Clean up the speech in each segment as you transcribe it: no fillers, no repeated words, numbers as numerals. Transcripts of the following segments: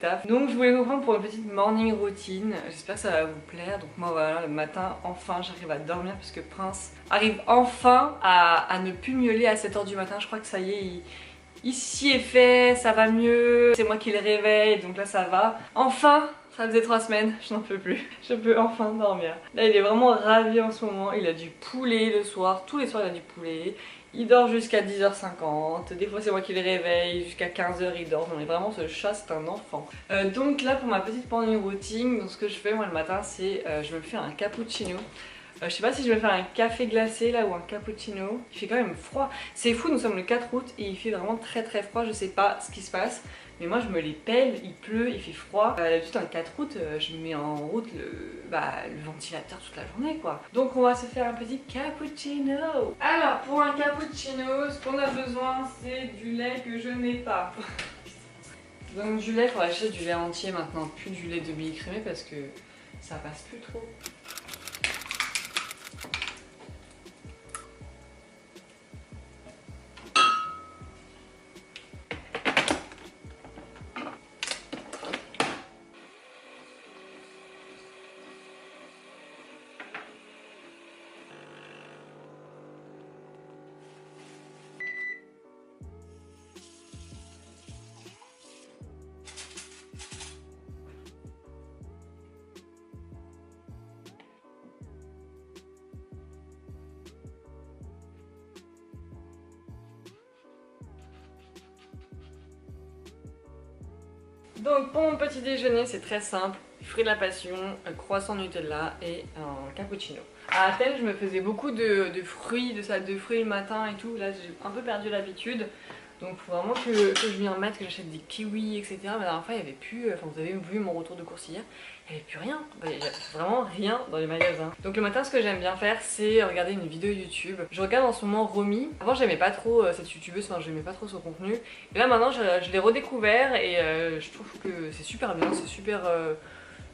taf. Donc je voulais vous prendre pour une petite morning routine, j'espère que ça va vous plaire. Donc moi voilà, le matin enfin j'arrive à dormir parce que Prince arrive enfin à ne plus miauler à 7 h du matin. Je crois que ça y est, il s'y est fait, ça va mieux, c'est moi qui le réveille donc là ça va. Enfin, ça faisait 3 semaines, je n'en peux plus, je peux enfin dormir. Là il est vraiment ravi en ce moment, il a du poulet le soir, tous les soirs il a du poulet. Il dort jusqu'à 10h50, des fois c'est moi qui le réveille, jusqu'à 15 h il dort. Non mais vraiment ce chat c'est un enfant. Donc là pour ma petite morning routine, donc ce que je fais moi le matin c'est je me fais un cappuccino. Je sais pas si je vais faire un café glacé là ou un cappuccino. Il fait quand même froid. C'est fou, nous sommes le 4 août et il fait vraiment très froid. Je sais pas ce qui se passe. Mais moi je me les pèle, il pleut, il fait froid. D'habitude un 4 août, je mets en route le ventilateur toute la journée quoi. Donc on va se faire un petit cappuccino. Alors pour un cappuccino, ce qu'on a besoin c'est du lait que je n'ai pas. Donc du lait, il faut acheter du lait entier maintenant, plus du lait demi-écrémé parce que ça passe plus trop. Donc pour mon petit déjeuner c'est très simple, fruits de la passion, croissant Nutella et un cappuccino. À Athènes je me faisais beaucoup de fruits, de salade de fruits le matin et tout, là j'ai un peu perdu l'habitude. Donc il faut vraiment que je m'y remette, que j'achète des kiwis etc. Mais la dernière fois il n'y avait plus, enfin vous avez vu mon retour de course hier, il n'y avait plus rien, il n'y a vraiment rien dans les magasins. Donc le matin ce que j'aime bien faire c'est regarder une vidéo YouTube. Je regarde en ce moment Romy. Avant j'aimais pas trop cette youtubeuse, enfin j'aimais pas trop son contenu. Et là maintenant je l'ai redécouvert et je trouve que c'est super bien, c'est super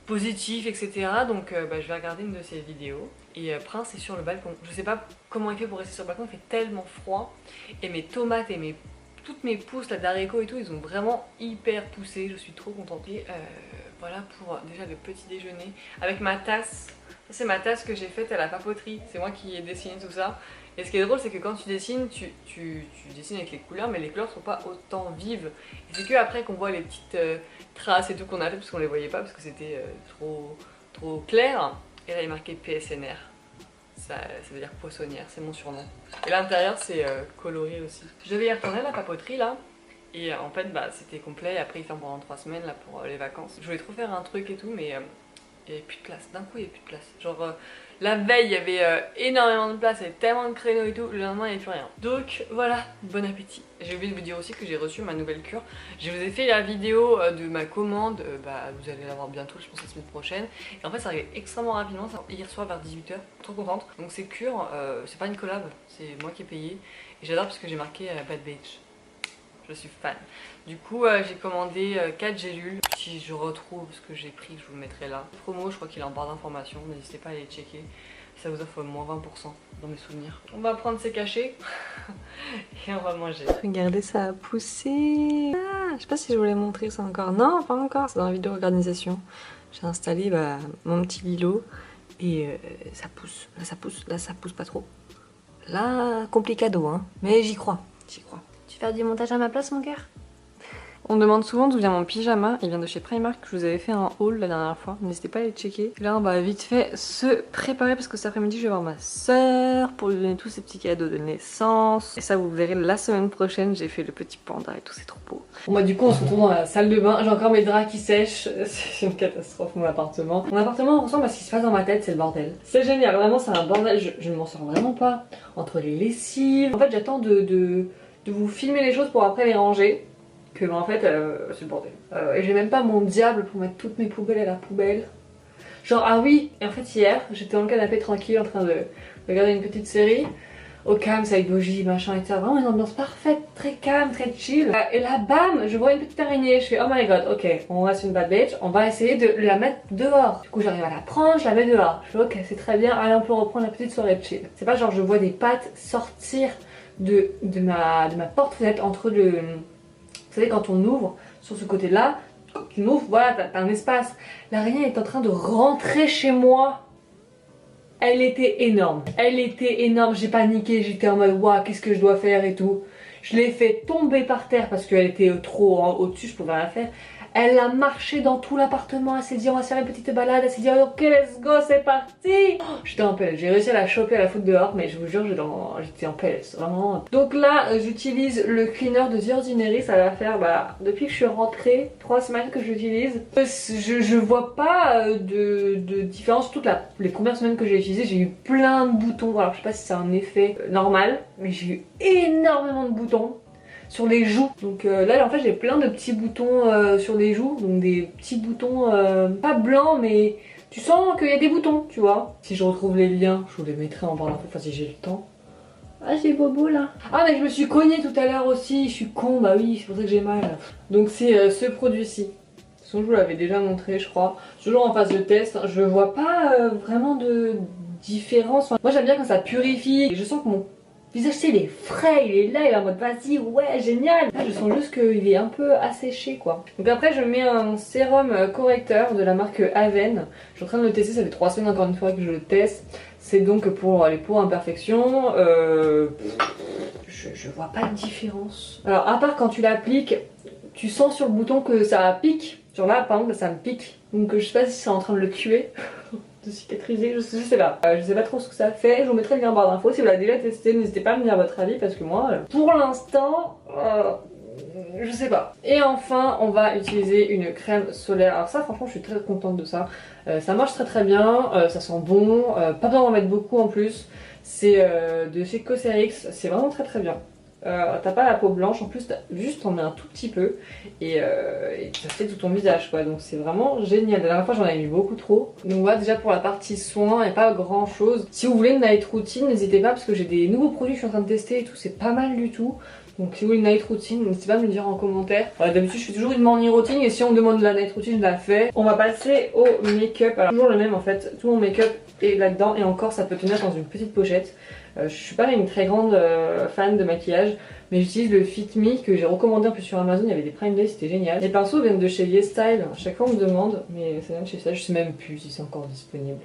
positif etc. Donc je vais regarder une de ses vidéos. Et Prince est sur le balcon. Je sais pas comment il fait pour rester sur le balcon, il fait tellement froid. Et mes tomates et toutes mes pousses d'haricots et tout, ils ont vraiment hyper poussé, je suis trop contente. Et voilà pour déjà le petit déjeuner avec ma tasse. Ça c'est ma tasse que j'ai faite à la papeterie, c'est moi qui ai dessiné tout ça. Et ce qui est drôle c'est que quand tu dessines, tu dessines avec les couleurs mais les couleurs sont pas autant vives. Et c'est que après qu'on voit les petites traces et tout qu'on a fait parce qu'on les voyait pas parce que c'était trop clair. Et là il est marqué PSNR. Ça veut dire poissonnière, c'est mon surnom. Et l'intérieur c'est coloré aussi. Je devais y retourner à la papeterie là. Et en fait c'était complet, après ils ferment pendant 3 semaines là pour les vacances. Je voulais trop faire un truc et tout mais il n'y avait plus de place. D'un coup il n'y avait plus de place. Genre la veille il y avait énormément de place, il y avait tellement de créneaux et tout, le lendemain il n'y avait plus rien. Donc voilà, bon appétit. J'ai oublié de vous dire aussi que j'ai reçu ma nouvelle cure. Je vous ai fait la vidéo de ma commande, vous allez la voir bientôt, je pense la semaine prochaine. Et en fait ça arrive extrêmement rapidement, hier soir vers 18 h, trop contente. Donc ces cures, c'est pas une collab, c'est moi qui ai payé. Et j'adore parce que j'ai marqué Bad Bitch. Je suis fan. Du coup j'ai commandé 4 gélules. Si je retrouve ce que j'ai pris, je vous le mettrai là. Promo, je crois qu'il est en barre d'informations, n'hésitez pas à aller checker. Ça vous offre moins 20% dans mes souvenirs. On va prendre ces cachets et on va manger. Regardez, ça a poussé. Ah, je sais pas si je voulais montrer ça encore. Non, pas encore, c'est dans la vidéo organisation. J'ai installé mon petit lilo et ça pousse. Là ça pousse pas trop. Là, complicado hein, mais j'y crois, j'y crois. Tu fais du montage à ma place mon cœur? On me demande souvent d'où vient mon pyjama, il vient de chez Primark, je vous avais fait un haul la dernière fois, n'hésitez pas à aller checker. Là on va vite fait se préparer parce que cet après-midi je vais voir ma soeur pour lui donner tous ses petits cadeaux de naissance. Et ça vous verrez la semaine prochaine, j'ai fait le petit panda et tout, c'est trop beau. Bon bah du coup on se retrouve dans la salle de bain, j'ai encore mes draps qui sèchent, c'est une catastrophe mon appartement. Mon appartement ressemble à ce qui se passe dans ma tête, c'est le bordel. C'est génial, vraiment c'est un bordel, je ne m'en sors vraiment pas. Entre les lessives, en fait j'attends de vous filmer les choses pour après les ranger. Que en fait c'est le bordel. Et j'ai même pas mon diable pour mettre toutes mes poubelles à la poubelle. Genre ah oui, et en fait hier j'étais dans le canapé tranquille en train de regarder une petite série au calme, avec Boji, machin etc. Vraiment une ambiance parfaite, très calme, très chill. Et là bam, je vois une petite araignée, je fais oh my god, ok, on reste une bad bitch, on va essayer de la mettre dehors. Du coup j'arrive à la prendre, je la mets dehors. Je fais ok c'est très bien, allez on peut reprendre la petite soirée de chill. C'est pas genre je vois des pattes sortir de ma porte-fenêtre entre le... Vous savez quand on ouvre sur ce côté là, Tu m'ouvres, voilà, t'as un espace. L'araignée est en train de rentrer chez moi. Elle était énorme. Elle était énorme. J'ai paniqué. J'étais en mode waouh, qu'est-ce que je dois faire et tout. Je l'ai fait tomber par terre parce qu'elle était trop au-dessus, je pouvais rien faire. Elle a marché dans tout l'appartement, elle s'est dit on va se faire une petite balade, elle s'est dit ok let's go c'est parti. J'étais en PLS, j'ai réussi à la choper, à la foutre dehors, mais je vous jure j'étais en PLS, vraiment. Donc là j'utilise le cleaner de The Ordinary, ça va faire depuis que je suis rentrée, 3 semaines que j'utilise. Je vois pas de différence, toutes les premières semaines que j'ai utilisé, j'ai eu plein de boutons, alors je sais pas si c'est un effet normal, mais j'ai eu énormément de boutons sur les joues. Donc là en fait j'ai plein de petits boutons sur les joues, donc des petits boutons pas blancs mais tu sens qu'il y a des boutons, tu vois. Si je retrouve les liens, je vous les mettrai en barre d'infos, enfin si j'ai le temps. Ah j'ai bobo là. Ah mais je me suis cognée tout à l'heure aussi, je suis con, bah oui c'est pour ça que j'ai mal. Donc c'est ce produit-ci. De toute façon je vous l'avais déjà montré je crois. Toujours en phase de test, je vois pas vraiment de différence. Enfin, moi j'aime bien quand ça purifie, et je sens que mon visage il est frais, il est là, il est en mode vas-y, ouais, génial. Là je sens juste qu'il est un peu asséché quoi. Donc après je mets un sérum correcteur de la marque Aven. Je suis en train de le tester, ça fait 3 semaines encore une fois que je le teste. C'est donc pour les peaux imperfections. Je vois pas de différence. Alors à part quand tu l'appliques, tu sens sur le bouton que ça pique. Genre là par exemple ça me pique. Donc je sais pas si c'est en train de le tuer. De cicatriser, je sais pas. Je sais pas trop ce que ça fait, je vous mettrai le lien en barre d'infos si vous l'avez déjà testé, n'hésitez pas à me dire votre avis parce que moi, pour l'instant, je sais pas. Et enfin, on va utiliser une crème solaire. Alors ça, franchement, je suis très contente de ça. Ça marche très bien, ça sent bon, pas besoin d'en mettre beaucoup en plus. C'est de chez Cosrx, c'est vraiment très bien. T'as pas la peau blanche, en plus juste t'en mets un tout petit peu et ça fait tout ton visage quoi, donc c'est vraiment génial. La dernière fois j'en avais mis beaucoup trop. Donc voilà, déjà pour la partie soin, il n'y a pas grand chose. Si vous voulez une night routine, n'hésitez pas parce que j'ai des nouveaux produits que je suis en train de tester et tout, c'est pas mal du tout. Donc si vous voulez une night routine, n'hésitez pas à me le dire en commentaire. D'habitude je fais toujours une morning routine et si on me demande de la night routine, je la fais. On va passer au make-up. Alors toujours le même en fait, tout mon make-up est là-dedans et encore ça peut tenir dans une petite pochette. Je suis pas une très grande fan de maquillage, mais j'utilise le Fit Me que j'ai recommandé en plus sur Amazon, il y avait des Prime Day, c'était génial. Les pinceaux viennent de chez YesStyle, à chaque fois on me demande, mais ça vient de chez ça, je sais même plus si c'est encore disponible.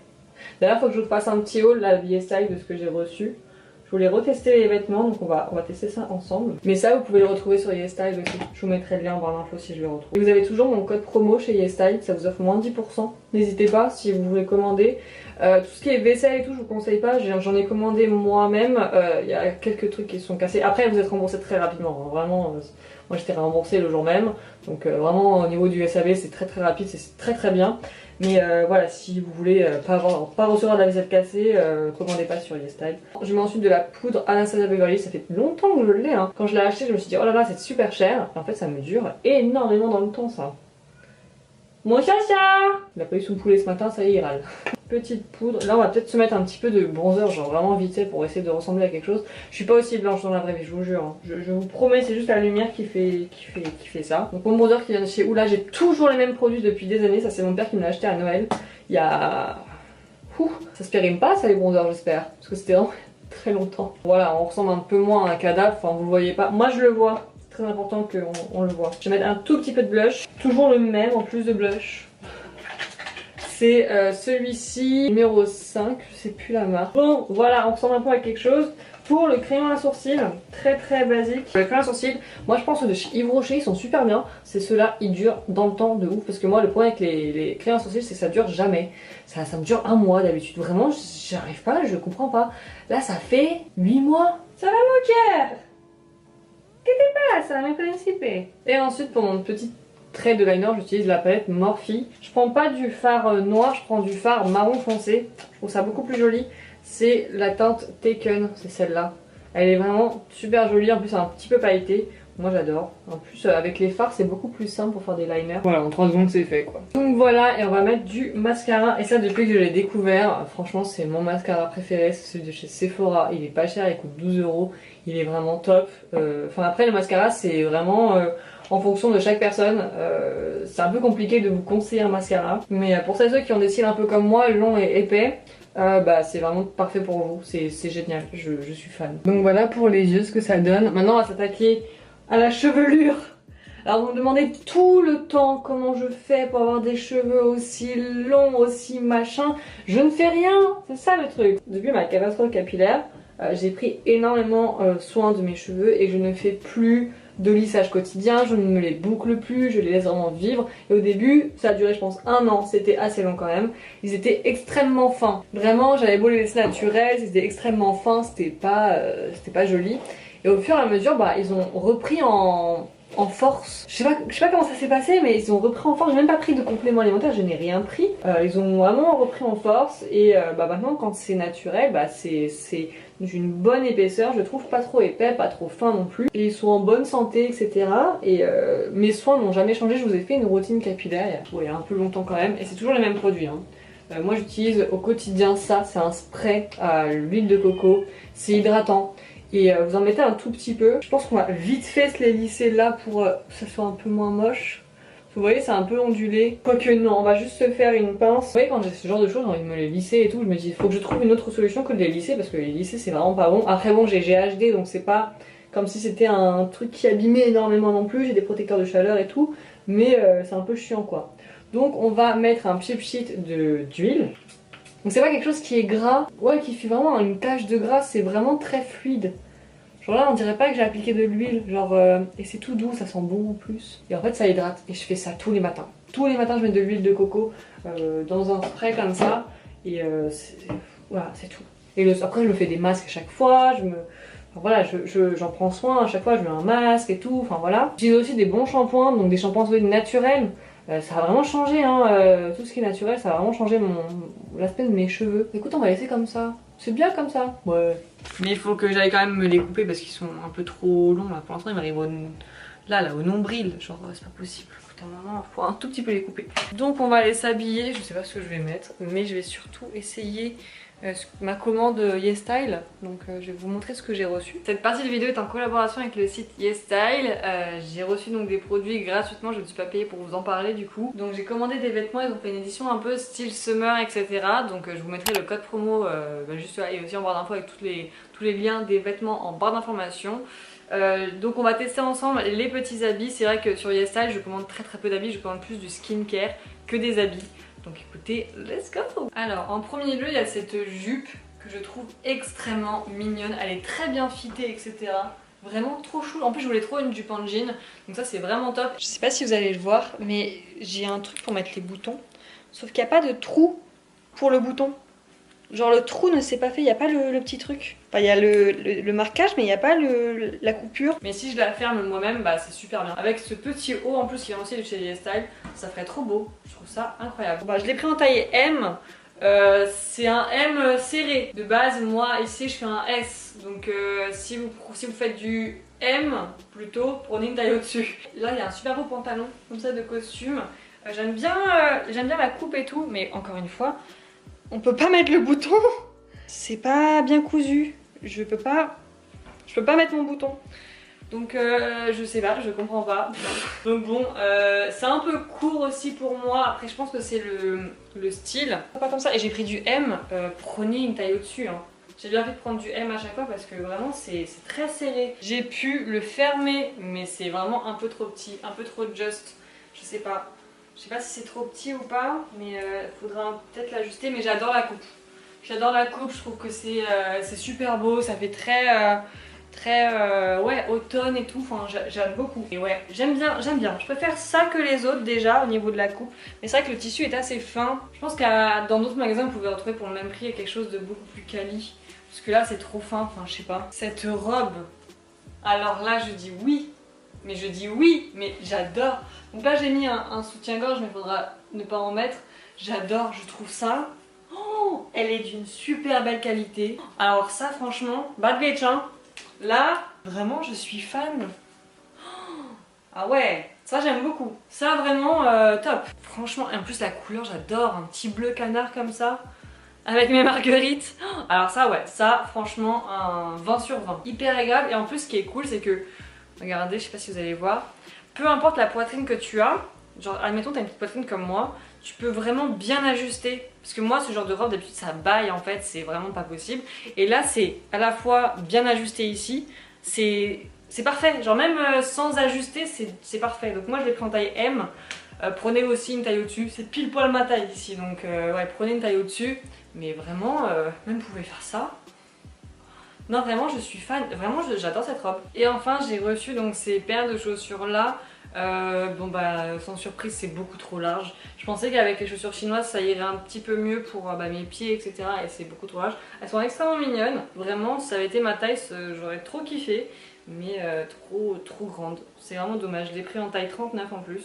D'ailleurs il faut que je vous fasse un petit haul la YesStyle de ce que j'ai reçu. Je voulais retester les vêtements, donc on va tester ça ensemble. Mais ça vous pouvez le retrouver sur YesStyle aussi, je vous mettrai le lien en barre d'infos si je le retrouve. Et vous avez toujours mon code promo chez YesStyle, ça vous offre moins de 10%. N'hésitez pas si vous voulez commander. Tout ce qui est vaisselle et tout, je vous conseille pas, j'en ai commandé moi-même, il y a quelques trucs qui sont cassés. Après vous êtes remboursé très rapidement, hein. Vraiment, moi j'étais remboursé le jour même, donc vraiment au niveau du SAV c'est très rapide, c'est très bien. Mais voilà, si vous voulez pas recevoir de la vaisselle cassée, commandez pas sur YesStyle. Je mets ensuite de la poudre Anastasia Beverly, ça fait longtemps que je l'ai, hein. Quand je l'ai acheté je me suis dit oh là là c'est super cher, et en fait ça me dure énormément dans le temps ça. Mon chacha! Il a pas eu son poulet ce matin, ça y est, il râle. Petite poudre. Là, on va peut-être se mettre un petit peu de bronzer, genre vraiment vite fait pour essayer de ressembler à quelque chose. Je suis pas aussi blanche dans la vraie vie, je vous jure. Hein. Je vous promets, c'est juste la lumière qui fait ça. Donc, mon bronzer qui vient de chez Oula, j'ai toujours les mêmes produits depuis des années. Ça, c'est mon père qui me l'a acheté à Noël. Il y a. Ça se périme pas, ça, les bronzers, j'espère. Parce que c'était vraiment très longtemps. Voilà, on ressemble un peu moins à un cadavre. Enfin, vous le voyez pas. Moi, je le vois. Très important qu'on le voit. Je vais mettre un tout petit peu de blush, toujours le même en plus de blush. C'est celui-ci, numéro 5, je sais plus la marque. Bon voilà, on ressemble un peu à quelque chose. Pour le crayon à sourcils, très basique. Le crayon à sourcils, moi je pense que de chez Yves Rocher ils sont super bien. C'est ceux-là, ils durent dans le temps de ouf. Parce que moi le problème avec les crayons à sourcils c'est que ça dure jamais. Ça me dure un mois d'habitude. Vraiment, j'arrive pas, je comprends pas. Là ça fait 8 mois. Ça va mon cœur? Qu'est-ce qui se passe? Mi principe. Et ensuite pour mon petit trait de liner, j'utilise la palette Morphe. Je prends pas du fard noir, je prends du fard marron foncé. Je trouve ça beaucoup plus joli. C'est la teinte Taken, c'est celle-là. Elle est vraiment super jolie, en plus c'est un petit peu pailleté. Moi j'adore. En plus avec les fards c'est beaucoup plus simple pour faire des liners. Voilà, en 3 secondes c'est fait quoi. Donc voilà, et on va mettre du mascara. Et ça depuis que je l'ai découvert, franchement c'est mon mascara préféré. C'est celui de chez Sephora. Il est pas cher, il coûte 12 €. Il est vraiment top. Enfin après le mascara c'est vraiment en fonction de chaque personne. C'est un peu compliqué de vous conseiller un mascara. Mais pour celles et ceux qui ont des cils un peu comme moi, longs et épais, c'est vraiment parfait pour vous, c'est génial, je suis fan. Donc voilà pour les yeux ce que ça donne. Maintenant on va s'attaquer à la chevelure. Alors vous me demandez tout le temps comment je fais pour avoir des cheveux aussi longs, aussi machin. Je ne fais rien, c'est ça le truc. Depuis ma catastrophe capillaire, j'ai pris énormément soin de mes cheveux et je ne fais plus de lissage quotidien, je ne me les boucle plus, je les laisse vraiment vivre. Et au début, ça a duré je pense 1 an, c'était assez long quand même. Ils étaient extrêmement fins. Vraiment, j'avais beau les laisser naturels, c'était extrêmement fin, c'était pas joli. Et au fur et à mesure, bah, ils ont repris en force. Je sais pas comment ça s'est passé, mais ils ont repris en force. J'ai même pas pris de complément alimentaire, je n'ai rien pris. Ils ont vraiment repris en force et bah, maintenant quand c'est naturel, bah, c'est d'une bonne épaisseur, je trouve, pas trop épais, pas trop fin non plus. Et ils sont en bonne santé, etc. Et mes soins n'ont jamais changé, je vous ai fait une routine capillaire il y a un peu longtemps quand même, et c'est toujours les mêmes produits. Hein. Moi j'utilise au quotidien ça, c'est un spray à l'huile de coco, c'est hydratant. Et vous en mettez un tout petit peu. Je pense qu'on va vite fait se les lisser là pour que ça soit un peu moins moche. Vous voyez, c'est un peu ondulé. Quoique non, on va juste se faire une pince. Vous voyez, quand j'ai ce genre de choses, j'ai envie de me les lisser et tout, je me dis, il faut que je trouve une autre solution que de les lisser parce que les lisser c'est vraiment pas bon. Après bon, j'ai GHD donc c'est pas comme si c'était un truc qui abîmait énormément non plus. J'ai des protecteurs de chaleur et tout, mais c'est un peu chiant quoi. Donc on va mettre un pchit d'huile. Donc c'est pas quelque chose qui est gras, ouais, qui fait vraiment une tache de gras, c'est vraiment très fluide. Genre là on dirait pas que j'ai appliqué de l'huile, genre et c'est tout doux, ça sent bon en plus. Et en fait ça hydrate et je fais ça tous les matins. Tous les matins je mets de l'huile de coco dans un spray comme ça et voilà c'est tout. Et après je me fais des masques à chaque fois, enfin, voilà, j'en prends soin à chaque fois, je mets un masque et tout, enfin voilà. J'utilise aussi des bons shampoings, donc des shampoings naturels. Ça a vraiment changé, hein, tout ce qui est naturel, ça a vraiment changé l'aspect de mes cheveux. Écoute, on va laisser comme ça. C'est bien comme ça. Ouais. Mais il faut que j'aille quand même me les couper parce qu'ils sont un peu trop longs là. Pour l'instant, ils m'arrivent là, au nombril. Genre, c'est pas possible. Écoutez, un moment, il faut un tout petit peu les couper. Donc, on va aller s'habiller. Je sais pas ce que je vais mettre, mais je vais surtout essayer ma commande YesStyle, donc je vais vous montrer ce que j'ai reçu. Cette partie de vidéo est en collaboration avec le site YesStyle. J'ai reçu donc des produits gratuitement, je ne suis pas payée pour vous en parler du coup. Donc j'ai commandé des vêtements, ils ont fait une édition un peu style summer, etc. Donc je vous mettrai le code promo juste là et aussi en barre d'infos avec tous les liens des vêtements en barre d'information. Donc on va tester ensemble les petits habits. C'est vrai que sur YesStyle je commande très peu d'habits, je commande plus du skincare que des habits. Donc écoutez, let's go! Alors en premier lieu il y a cette jupe que je trouve extrêmement mignonne, elle est très bien fitée, etc. Vraiment trop chou. En plus je voulais trop une jupe en jean, donc ça c'est vraiment top. Je sais pas si vous allez le voir, mais j'ai un truc pour mettre les boutons, sauf qu'il n'y a pas de trou pour le bouton. Genre le trou ne s'est pas fait, il n'y a pas le petit truc. Enfin il y a le marquage mais il n'y a pas la coupure. Mais si je la ferme moi-même, bah c'est super bien. Avec ce petit haut en plus qui vient aussi de chez YesStyle, ça ferait trop beau. Je trouve ça incroyable. Bah, je l'ai pris en taille M. C'est un M serré. De base moi ici je fais un S. Donc si vous faites du M plutôt, prenez une taille au-dessus. Là il y a un super beau pantalon comme ça de costume. J'aime bien la coupe et tout, mais encore une fois, on peut pas mettre le bouton, c'est pas bien cousu, je peux pas mettre mon bouton. Donc je sais pas, je comprends pas. Donc bon, c'est un peu court aussi pour moi, après je pense que c'est le style. Pas comme ça, et j'ai pris du M, prenez une taille au-dessus. Hein. J'ai bien fait de prendre du M à chaque fois parce que vraiment c'est très serré. J'ai pu le fermer, mais c'est vraiment un peu trop petit, un peu trop just, je sais pas. Je sais pas si c'est trop petit ou pas, mais faudra peut-être l'ajuster, mais j'adore la coupe. J'adore la coupe, je trouve que c'est super beau, ça fait très ouais, automne et tout, enfin j'aime beaucoup. Et ouais, j'aime bien. Je préfère ça que les autres déjà au niveau de la coupe, mais c'est vrai que le tissu est assez fin. Je pense que dans d'autres magasins vous pouvez retrouver pour le même prix quelque chose de beaucoup plus quali, parce que là c'est trop fin, enfin je sais pas. Cette robe, alors là je dis oui. Mais je dis oui, mais j'adore. Donc là j'ai mis un soutien-gorge, mais il faudra ne pas en mettre. J'adore, je trouve ça. Oh, elle est d'une super belle qualité. Alors ça franchement, bad bitch hein. Là, vraiment je suis fan. Oh, ah ouais, ça j'aime beaucoup. Ça vraiment top. Franchement, et en plus la couleur j'adore. Un petit bleu canard comme ça. Avec mes marguerites. Alors ça ouais, ça franchement un 20 sur 20. Hyper agréable. Et en plus ce qui est cool c'est que regardez, je sais pas si vous allez voir. Peu importe la poitrine que tu as, genre admettons t'as une petite poitrine comme moi, tu peux vraiment bien ajuster. Parce que moi ce genre de robe d'habitude ça baille en fait, c'est vraiment pas possible. Et là c'est à la fois bien ajusté ici, c'est c'est parfait, genre même sans ajuster c'est parfait. Donc moi je l'ai pris en taille M. Prenez aussi une taille au-dessus, c'est pile poil ma taille ici, donc ouais, prenez une taille au-dessus. Mais vraiment, même vous pouvez faire ça. Non, vraiment, je suis fan, vraiment, j'adore cette robe. Et enfin, j'ai reçu donc ces paires de chaussures là. Bon bah, sans surprise, c'est beaucoup trop large. Je pensais qu'avec les chaussures chinoises, ça irait un petit peu mieux pour mes pieds, etc. Et c'est beaucoup trop large. Elles sont extrêmement mignonnes. Vraiment, si ça avait été ma taille, j'aurais trop kiffé. Mais trop grande. C'est vraiment dommage. Je l'ai pris en taille 39 en plus.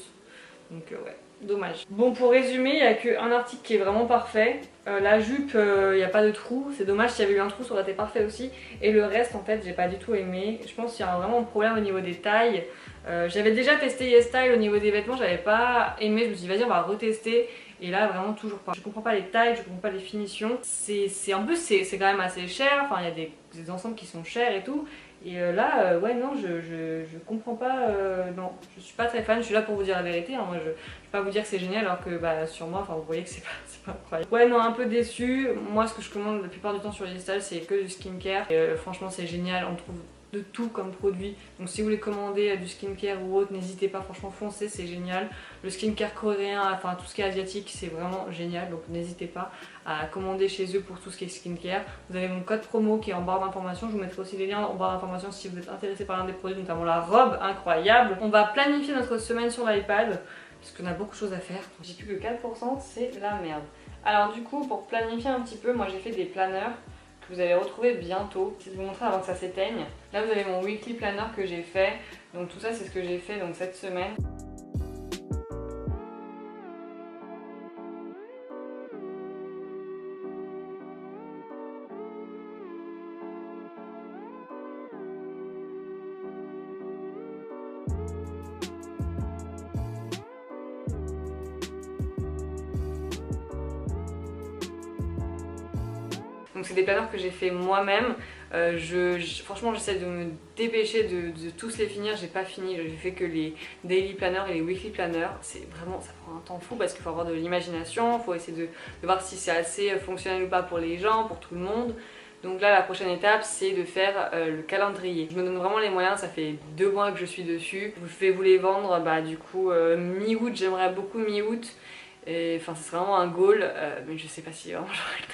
Donc ouais, dommage. Bon, pour résumer, il n'y a qu'un article qui est vraiment parfait. La jupe, il n'y a pas de trou. C'est dommage, s'il y avait eu un trou, ça aurait été parfait aussi. Et le reste, en fait, j'ai pas du tout aimé. Je pense qu'il y a vraiment un problème au niveau des tailles. J'avais déjà testé YesStyle au niveau des vêtements, j'avais pas aimé. Je me suis dit, vas-y, on va retester. Et là, vraiment, toujours pas. Je comprends pas les tailles, je comprends pas les finitions. En plus, c'est quand même assez cher. Enfin, il y a des ensembles qui sont chers et tout. Et là, ouais, non, je comprends pas. Non, je suis pas très fan. Je suis là pour vous dire la vérité. Hein. Moi, je vais pas vous dire que c'est génial, alors que bah, sur moi, enfin, vous voyez que c'est pas incroyable. Ouais, non, un peu déçu. Moi, ce que je commande la plupart du temps sur YesStyle, c'est que du skincare. Et franchement, c'est génial. On trouve de tout comme produit. Donc si vous voulez commander du skincare ou autre, n'hésitez pas, franchement foncez, c'est génial. Le skincare coréen, enfin tout ce qui est asiatique, c'est vraiment génial, donc n'hésitez pas à commander chez eux pour tout ce qui est skincare. Vous avez mon code promo qui est en barre d'information, je vous mettrai aussi les liens en barre d'information si vous êtes intéressé par l'un des produits, notamment la robe incroyable. On va planifier notre semaine sur l'iPad, parce qu'on a beaucoup de choses à faire. J'ai plus que 4%, c'est la merde. Alors du coup, pour planifier un petit peu, moi j'ai fait des planeurs que vous allez retrouver bientôt. Je vais vous montrer avant que ça s'éteigne. Là vous avez mon weekly planner que j'ai fait. Donc tout ça c'est ce que j'ai fait donc cette semaine. Donc c'est des planeurs que j'ai fait moi-même. Franchement j'essaie de me dépêcher de tous les finir. J'ai pas fini, j'ai fait que les daily planners et les weekly planners. C'est vraiment, ça prend un temps fou parce qu'il faut avoir de l'imagination, il faut essayer de voir si c'est assez fonctionnel ou pas pour les gens, pour tout le monde. Donc là la prochaine étape c'est de faire le calendrier. Je me donne vraiment les moyens, ça fait 2 mois que je suis dessus. Je vais vous les vendre du coup mi-août, j'aimerais beaucoup mi-août. Et enfin ce serait vraiment un goal, mais je sais pas si vraiment j'aurai le temps.